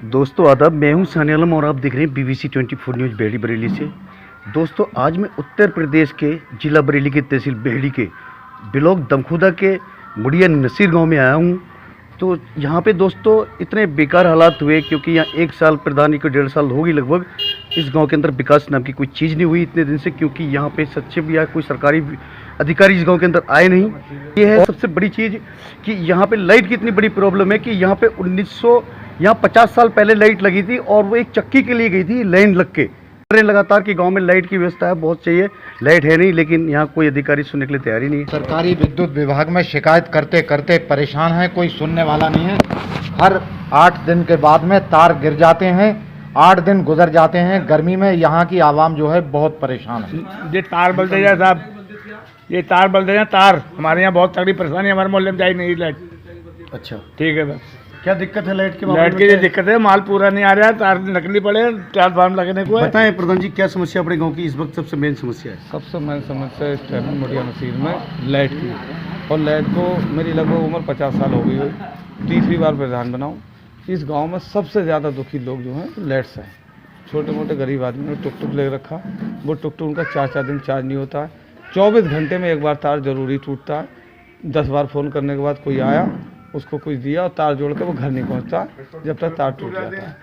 दोस्तों आदाब, मैं हूं सानी आलम और आप देख रहे हैं BBC 24 न्यूज़ बेहड़ी बरेली से। दोस्तों आज मैं उत्तर प्रदेश के जिला बरेली के तहसील बेहड़ी के ब्लॉक दमखुदा के मुड़िया नसीर गांव में आया हूं। तो यहां पे दोस्तों इतने बेकार हालात हुए क्योंकि यहाँ 1 साल प्रधानी को 1.5 साल होगी लगभग, इस गाँव के अंदर विकास नाम की कोई चीज़ नहीं हुई इतने दिन से, क्योंकि यहाँ पे सचिव या कोई सरकारी अधिकारी इस गांव के अंदर आए नहीं। ये है सबसे बड़ी चीज़ कि यहाँ पे लाइट की इतनी बड़ी प्रॉब्लम है कि यहाँ पे 50 साल पहले लाइट लगी थी और वो एक चक्की के लिए गई थी लाइन लग के। लगातार कि गांव में लाइट की व्यवस्था है, बहुत चाहिए, लाइट है नहीं, लेकिन यहाँ कोई अधिकारी सुनने के लिए तैयार ही नहीं है। सरकारी विद्युत विभाग में शिकायत करते करते परेशान हैं, कोई सुनने वाला नहीं है। हर 8 दिन के बाद में तार गिर जाते हैं, 8 दिन गुजर जाते हैं। गर्मी में यहाँ की आवाम जो है बहुत परेशान है। ये तार बल दे साहब, ये तार बल दे तार, हमारे यहाँ बहुत तगड़ी परेशानी है, हमारे मोहल्ले में जाए नहीं लाइट। अच्छा ठीक है बस। क्या दिक्कत है लाइट के? लाइट की ये दिक्कत है, माल पूरा नहीं आ रहा है, तार नकली पड़े, ट्रांसफार्मर लगने को है। बताएं प्रधान जी, क्या समस्या अपने गांव की इस वक्त सबसे मेन समस्या है? सबसे मेन समस्या इस टाइम मुड़िया नसीर में लाइट की, और लाइट को मेरी लगभग उम्र 50 साल हो गई है, तीसरी बार प्रधान बनाऊँ। इस गांव में सबसे ज़्यादा दुखी लोग जो हैं लाइट से हैं। छोटे मोटे गरीब आदमी ने टुक टुक ले रखा, वो टुक टुक उनका 4-4 दिन चार्ज नहीं होता है, 24 घंटे में एक बार तार जरूरी टूटता है। 10 बार फ़ोन करने के बाद कोई आया, उसको कुछ दिया और तार जोड़ के वो घर नहीं पहुंचता जब तक तार टूट जाता है।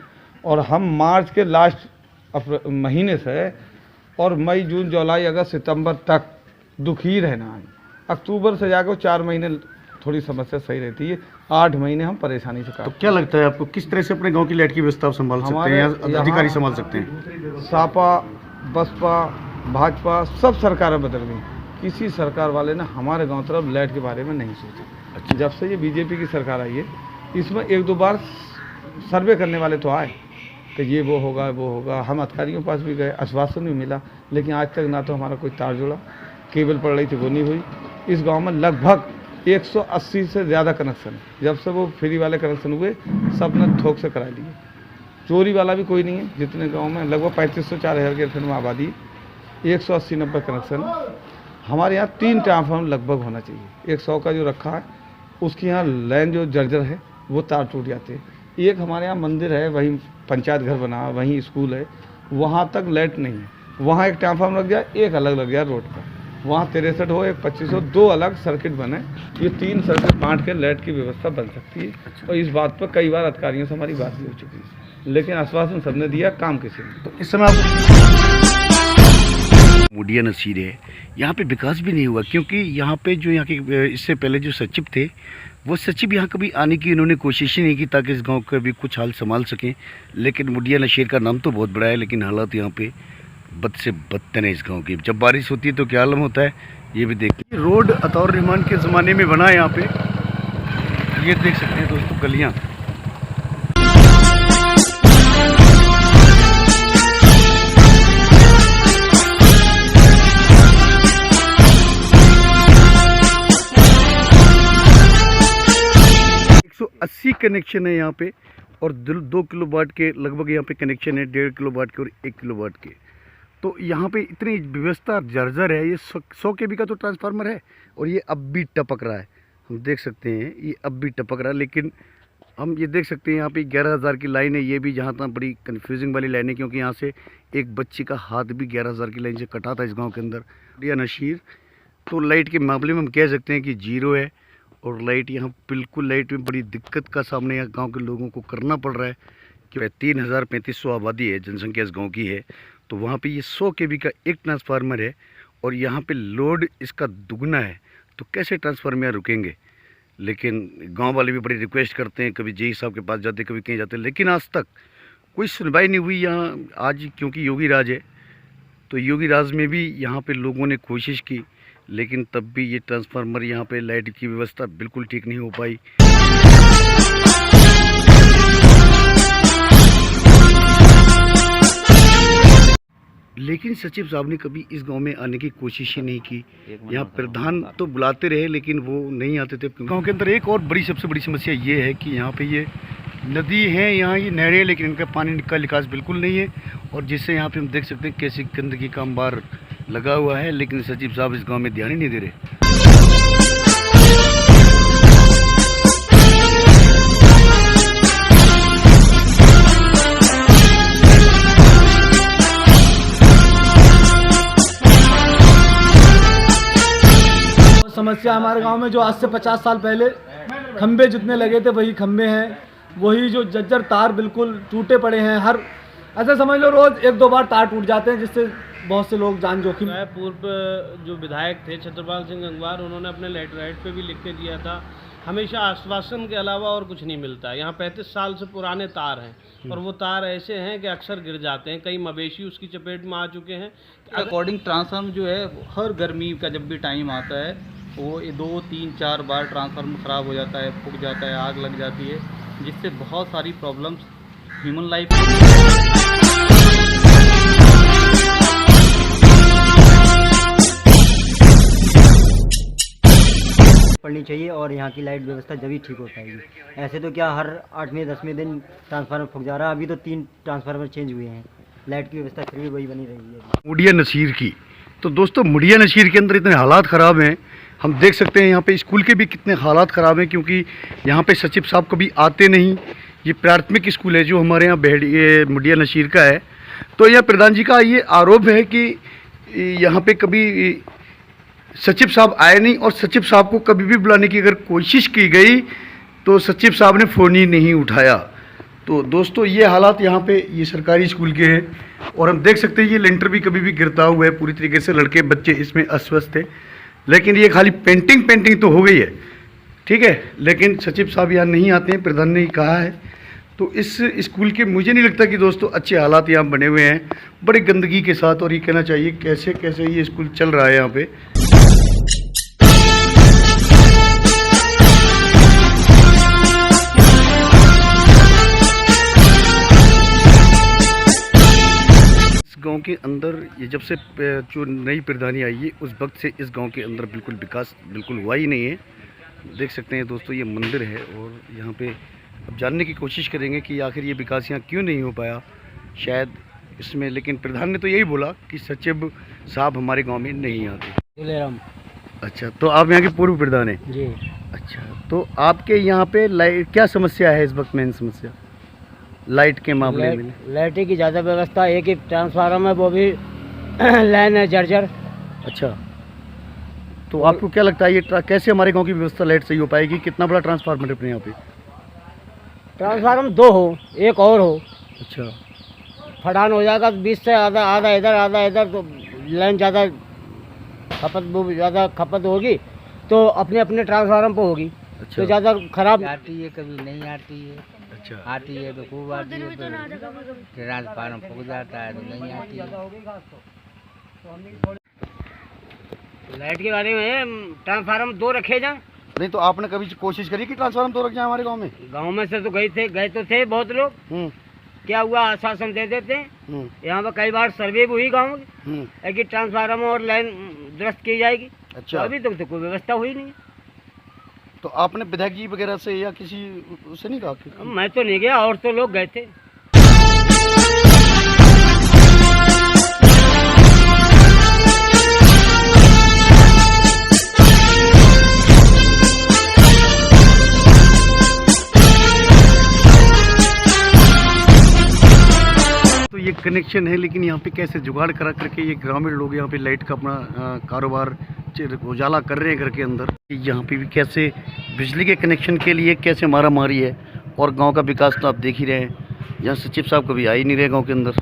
और हम मार्च के लास्ट महीने से और मई जून जुलाई अगस्त सितंबर तक दुखी रहना है। अक्टूबर से जाकर 4 महीने थोड़ी समस्या सही रहती है, 8 महीने हम परेशानी से तो क्या लगता है आपको, किस तरह से अपने गांव की लाइट की व्यवस्था आप संभाल सकते हैं या अधिकारी संभाल सकते हैं? सापा, बसपा, भाजपा सब सरकारें बदल गई, किसी सरकार वाले ने हमारे गांव तरफ लाइट के बारे में नहीं सोचा। जब से ये बीजेपी की सरकार आई है, इसमें 1-2 बार सर्वे करने वाले तो आए कि ये वो होगा। हम अधिकारियों के पास भी गए, आश्वासन भी मिला, लेकिन आज तक ना तो हमारा कोई तार जुड़ा, केबल पड़ रही थी वो नहीं हुई। इस गांव में लगभग 180 से ज़्यादा कनेक्शन है। जब से वो फ्री वाले कनेक्शन हुए, सब ने थोक से करा लिए। चोरी वाला भी कोई नहीं है। जितने गाँव में लगभग 3500-4000 के खंड में आबादी, 180-90 कनेक्शन। हमारे यहाँ 3 ट्रांसफार्मर लगभग होना चाहिए। 100 का जो रखा है उसकी यहाँ लाइन जो जर्जर है वो तार टूट जाते हैं। एक हमारे यहाँ मंदिर है, वहीं पंचायत घर बना, वहीं स्कूल है, वहाँ तक लाइट नहीं है। वहाँ एक ट्रांसफार्मर लग जाए, एक अलग लग जाए रोड पर। वहाँ 63 हो, एक 25 हो, 2 अलग सर्किट बने। ये 3 सर्किट बांट के लाइट की व्यवस्था बन सकती है। और इस बात पर कई बार अधिकारियों से हमारी बात भी हो चुकी है, लेकिन आश्वासन सबने दिया, काम किसी ने। तो इस समय मुड़िया नसीर है, यहाँ पे विकास भी नहीं हुआ क्योंकि यहाँ पे जो यहाँ के इससे पहले जो सचिव थे, वो सचिव यहाँ कभी आने की इन्होंने कोशिश ही नहीं की ताकि इस गांव का भी कुछ हाल संभाल सकें। लेकिन मुड़िया नसीर का नाम तो बहुत बड़ा है, लेकिन हालात यहाँ पे बद से बदतर है इस गांव की। जब बारिश होती है तो क्या आलम होता है ये भी देखिए। रोड अतौर रहमान के ज़माने में बना है यहाँ पे, ये देख सकते हैं दोस्तों गलियाँ। तो 80 कनेक्शन है यहाँ पे और 2 किलोवाट के लगभग यहाँ पे कनेक्शन है, 1.5 किलोवाट के और 1 किलोवाट के। तो यहाँ पे इतनी व्यवस्था जर्जर है। ये 100 kV का तो ट्रांसफार्मर है और ये अब भी टपक रहा है, हम देख सकते हैं ये अब भी टपक रहा है। लेकिन हम ये देख सकते हैं यहाँ पे 11,000 की लाइन है, ये भी जहाँ तक बड़ी कन्फ्यूजिंग वाली लाइन है क्योंकि यहाँ से एक बच्ची का हाथ भी 11,000 की लाइन से कटा था इस गाँव के अंदर। या नशीर तो लाइट के मामले में हम कह सकते हैं कि 0 है। और लाइट यहाँ बिल्कुल, लाइट में बड़ी दिक्कत का सामने यहाँ गांव के लोगों को करना पड़ रहा है कि 3,3500 आबादी है, जनसंख्या इस गांव की है। तो वहाँ पे ये 100 kV का एक ट्रांसफार्मर है और यहाँ पे लोड इसका दुगना है, तो कैसे ट्रांसफार्मर यहाँ रुकेंगे? लेकिन गांव वाले भी बड़ी रिक्वेस्ट करते हैं, कभी जेई साहब के पास जाते, कभी कहीं जाते, लेकिन आज तक कोई सुनवाई नहीं हुई यहाँ। आज क्योंकि योगी राज है, तो योगी राज में भी यहाँ पर लोगों ने कोशिश की, लेकिन तब भी ये ट्रांसफार्मर यहाँ पे लाइट की व्यवस्था बिल्कुल ठीक नहीं हो पाई। लेकिन सचिव साहब ने कभी इस गांव में आने की कोशिश ही नहीं की। यहाँ प्रधान तो बुलाते रहे लेकिन वो नहीं आते थे। गांव के अंदर एक और बड़ी सबसे बड़ी समस्या ये है कि यहाँ पे ये नदी है, यहाँ ये नहरें, लेकिन इनका पानी का निकास बिल्कुल नहीं है। और जिससे यहाँ पे हम देख सकते हैं कैसी गंदगी का अंबार लगा हुआ है, लेकिन सचिव साहब इस गांव में ध्यान ही नहीं दे रहे। समस्या है हमारे गांव में, जो आज से 50 साल पहले खंबे जितने लगे थे वही खंबे हैं, वही जो जर्जर तार बिल्कुल टूटे पड़े हैं। हर ऐसा समझ लो रोज 1-2 बार तार टूट जाते हैं, जिससे बहुत से लोग जान जोखिम। पूर्व जो विधायक थे छत्रपाल सिंह गंगवार, उन्होंने अपने लेटर पे भी लिख के दिया था, हमेशा आश्वासन के अलावा और कुछ नहीं मिलता है। यहाँ 35 साल से पुराने तार हैं और वो तार ऐसे हैं कि अक्सर गिर जाते हैं, कई मवेशी उसकी चपेट में आ चुके हैं। अकॉर्डिंग ट्रांसफार्मर जो है हर गर्मी का जब भी टाइम आता है वो 2, 3, 4 बार ट्रांसफार्मर ख़राब हो जाता है, फूक जाता है, आग लग जाती है, जिससे बहुत सारी प्रॉब्लम्स ह्यूमन लाइफ पड़नी चाहिए और यहाँ की लाइट व्यवस्था जब ही ठीक हो पाएगी। ऐसे तो क्या हर 8वें 10वें दिन ट्रांसफार्मर फूक जा रहा है, अभी तो 3 ट्रांसफार्मर चेंज हुए हैं, लाइट की व्यवस्था फिर भी वही बनी रही है। मुड़िया नसीर की, तो दोस्तों मुड़िया नसीर के अंदर इतने हालात ख़राब हैं, हम देख सकते हैं यहाँ पे स्कूल के भी कितने हालात ख़राब हैं, क्योंकि यहाँ पे सचिव साहब कभी आते नहीं। ये प्राथमिक स्कूल है जो हमारे यहाँ ये मुड़िया नसीर का है। तो यहाँ प्रधान जी का ये आरोप है कि यहाँ पे कभी सचिव साहब आए नहीं, और सचिव साहब को कभी भी बुलाने की अगर कोशिश की गई तो सचिव साहब ने फ़ोन ही नहीं उठाया। तो दोस्तों ये हालात यहाँ पे ये सरकारी स्कूल के हैं, और हम देख सकते हैं ये लेंटर भी कभी भी गिरता हुआ है पूरी तरीके से, लड़के बच्चे इसमें अस्वस्थ थे। लेकिन ये खाली पेंटिंग तो हो गई है, ठीक है, लेकिन सचिव साहब यहाँ नहीं आते हैं, प्रधान ने ही कहा है। तो इस स्कूल के मुझे नहीं लगता कि दोस्तों अच्छे हालात यहाँ बने हुए हैं, बड़ी गंदगी के साथ, और ये कहना चाहिए कैसे कैसे ये स्कूल चल रहा है यहाँ पे। गांव के अंदर ये जब से जो नई प्रधानी आई है उस वक्त से इस गांव के अंदर बिल्कुल विकास बिल्कुल हुआ ही नहीं है। देख सकते हैं दोस्तों ये मंदिर है, और यहाँ पे अब जानने की कोशिश करेंगे कि आखिर ये विकास यहाँ क्यों नहीं हो पाया शायद इसमें। लेकिन प्रधान ने तो यही बोला कि सचिव साहब हमारे गाँव में नहीं आते। अच्छा, तो आप यहाँ के पूर्व प्रधान हैं जी। अच्छा, तो आपके यहाँ पे लाइट क्या समस्या है इस वक्त? मेन समस्या लाइट के मामले में लाइट की ज़्यादा व्यवस्था, एक ही ट्रांसफार्मर है वो भी लाइन है जर्जर। अच्छा, तो आपको क्या लगता है ये कैसे हमारे गांव की व्यवस्था लाइट सही हो पाएगी? कितना बड़ा ट्रांसफार्मर है अपने यहाँ पे? ट्रांसफार्मर 2 हो, एक और हो। अच्छा, फटान हो जाएगा 20 से आधा इधर आधा इधर, तो लाइन ज़्यादा खपत होगी तो अपने अपने ट्रांसफार्मर पर होगी। अच्छा, तो ज़्यादा खराब आती है, कभी नहीं आती है। अच्छा, आती है तो खूब आती है, फिर ट्रांसफार्मर फूक जाता है तो नहीं आती है। लाइट के बारे में ट्रांसफार्मर 2 रखे जाएं। नहीं तो आपने कभी कोशिश करी कि ट्रांसफार्मर 2 रख जाए हमारे गांव में? गांव में से तो गए तो थे बहुत लोग। क्या हुआ, आश्वासन दे देते हैं। यहाँ पर कई बार सर्वे भी हुई गाँव की कि ट्रांसफार्मर और लाइन दुरुस्त की जाएगी। अच्छा, तो अभी तक तो कोई व्यवस्था हुई नहीं। तो आपने विधायक जी वगैरह से या किसी से नहीं कहा कि? मैं तो नहीं गया, और तो लोग गए थे। तो ये कनेक्शन है, लेकिन यहाँ पे कैसे जुगाड़ करा करके ये ग्रामीण लोग यहाँ पे लाइट का अपना कारोबार उजाला कर रहे हैं घर के अंदर। यहाँ पे भी कैसे बिजली के कनेक्शन के लिए कैसे मारामारी है, और गांव का विकास तो आप देख ही रहे हैं। यहाँ सचिव साहब कभी आ ही नहीं रहे गांव के अंदर।